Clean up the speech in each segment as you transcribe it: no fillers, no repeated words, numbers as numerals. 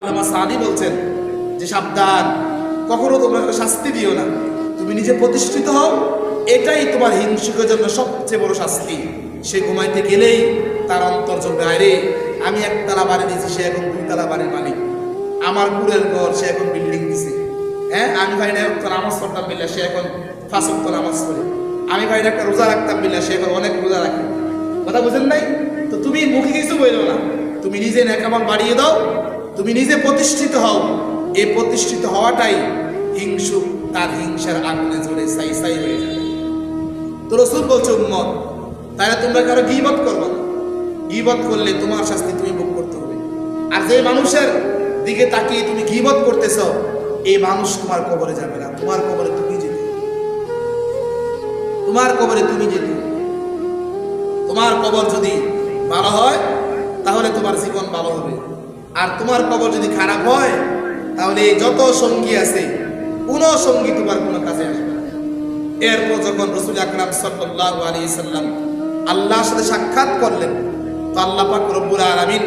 আল্লামা সাদি বলছেন যে সাবধান, কখনো তোমরা শাস্তি দিও না, তুমি নিজে প্রতিষ্ঠিত হও, এটাই তোমার হিংসুকের জন্য সবচেয়ে বড় শাস্তি। সে ঘুমাইতে গেলেই তার অন্তর চলবে, আরে আমি একতলা বাড়ি দিয়েছি, সে এখন 2 তলা বাড়ির মালিক, আমার কুড়ের ঘর, সে এখন বিল্ডিং দিছে। হ্যাঁ, আমি ভাই একটা নামাজ পড়তাম বিল্লা, সে এখন 5 ওয়াক্ত নামাজ পড়ে। আমি ভাই একটা রোজা রাখতাম বিল্লা, সে এখন অনেক রোজা রাখে। কথা বুঝেন নাই? তো তুমি মুখে কিছু বললো না, তুমি নিজে নেকামল বাড়িয়ে দাও, তুমি নিজে প্রতিষ্ঠিত হও। এই প্রতিষ্ঠিত হওয়াটাই হিংসুক তার হিংসার আগুনে জ্বলে ছাই ছাই হয়ে যাবে। তো রাসূল বলছে, উম্মত, তাহলে তোমরা কারো গীবত করবে না। গীবত করলে তোমার শাস্তি তুমি ভোগ করতে হবে। আর যে মানুষের দিকে তাকিয়ে তুমি গীবত করতেছ, এই মানুষ তোমার কবরে যাবে না, তোমার কবরে তুমি যেতে, তোমার কবরে তুমি যেতে। তোমার কবর যদি ভালো হয় তাহলে তোমার জীবন ভালো হবে, আর তোমার কবর যদি খারাপ হয় তাহলে যত সঙ্গী আছে কোনো সঙ্গী তোমার কোনো কাজে আসবে না। এরপর যখন রাসূল আকরাম সাল্লাল্লাহু আলাইহি সাল্লাম আল্লাহর সাথে সাক্ষাৎ করলেন, তো আল্লাহ পাক রব্বুল আলামিন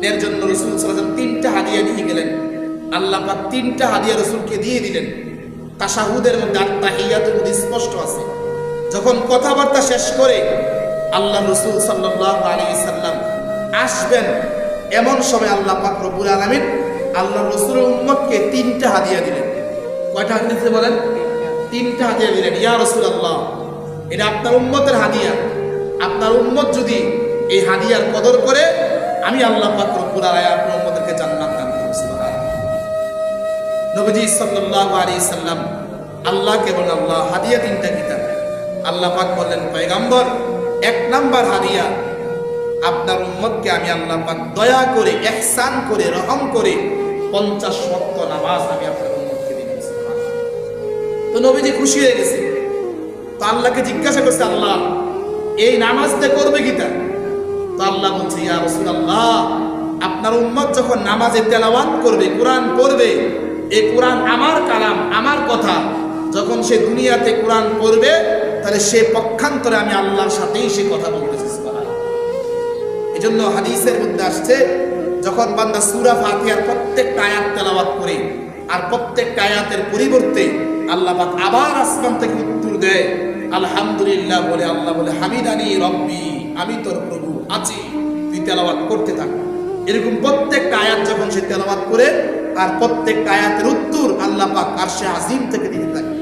এর জন্য রাসূল সাল্লাল্লাহু আলাইহি ওয়াসাল্লাম 3টা হাদিয়া নিয়ে গেলেন। আল্লাহ পাক 3টা হাদিয়া রাসূলকে দিয়ে দিলেন। তাশাহুদের মধ্যে আত-তাহিয়াতুর মধ্যে স্পষ্ট আছে, যখন কথাবার্তা শেষ করে আল্লাহ রাসূল সাল্লাল্লাহু আলাইহি সাল্লাম আসবেন, এমন সময় আল্লাহ পাক রব্বুল আলামিন আল্লাহ রাসূলের উম্মতকে 3টা হাদিয়া দিলেন। কয়টা হাদিয়া দিলেন বলেন? 3টা হাদিয়া দিলেন। ইয়া রাসূলুল্লাহ, এটা আপনার উম্মতের হাদিয়া, আপনার উম্মত যদি এই হাদিয়ার কদর করে, আমি আল্লাহ পাক রব্বুল আলামিন আপনার উম্মতকে জান্নাত দান করব। সুবহানাল্লাহ। নবীজি সাল্লাল্লাহু আলাইহি সাল্লাম আল্লাহকে বলেন, আল্লাহ, হাদিয়া 3টা কিতাব। আল্লাহ পাক বললেন, পয়গম্বর, 1 নাম্বার হাদিয়া, আপনার উম্মতকে আমি আল্লাহ পাক দয়া করে, ইহসান করে, রহম করে 50 ওয়াক্ত নামাজ আমি আপনার উম্মতকে দিলাম। সুবহানাল্লাহ। তো নবীজি খুশি হয়ে গেছে। তো আল্লাহকে জিজ্ঞাসা করছে, আল্লাহ, এই নামাজটা করবে কিটা? তো আল্লাহ বলছে, ইয়া রাসূলুল্লাহ, আপনার উম্মত যখন নামাজে তেলাওয়াত করবে, কোরআন পড়বে, এই কোরআন আমার কালাম, আমার কথা, যখন সে দুনিয়াতে কোরআন পড়বে, তাহলে সে পক্ষান্তরে আমি আল্লাহর সাথেই সে কথা বলতেছে। এজন্য হাদিসের মধ্যে আসছে, যখন বান্দা সূরা ফাতিহার প্রত্যেকটা আয়াত তেলাওয়াত করে, আর প্রত্যেকটা আয়াতের পরিবর্তে আল্লাহ পাক আবার আসমান থেকে উত্তর দেয়, আলহামদুলিল্লাহ বলে আল্লাহ বলে, হামিদানি রব্বি, আমি তোর প্রভু আছি, তুই তেলাওয়াত করতে থাক। এরকম প্রত্যেকটা আয়াত যখন সে তেলাওয়াত করে, আর প্রত্যেকটা আয়াতের উত্তর আল্লাহ পাক আরশে আজিম থেকে দিতে থাকে।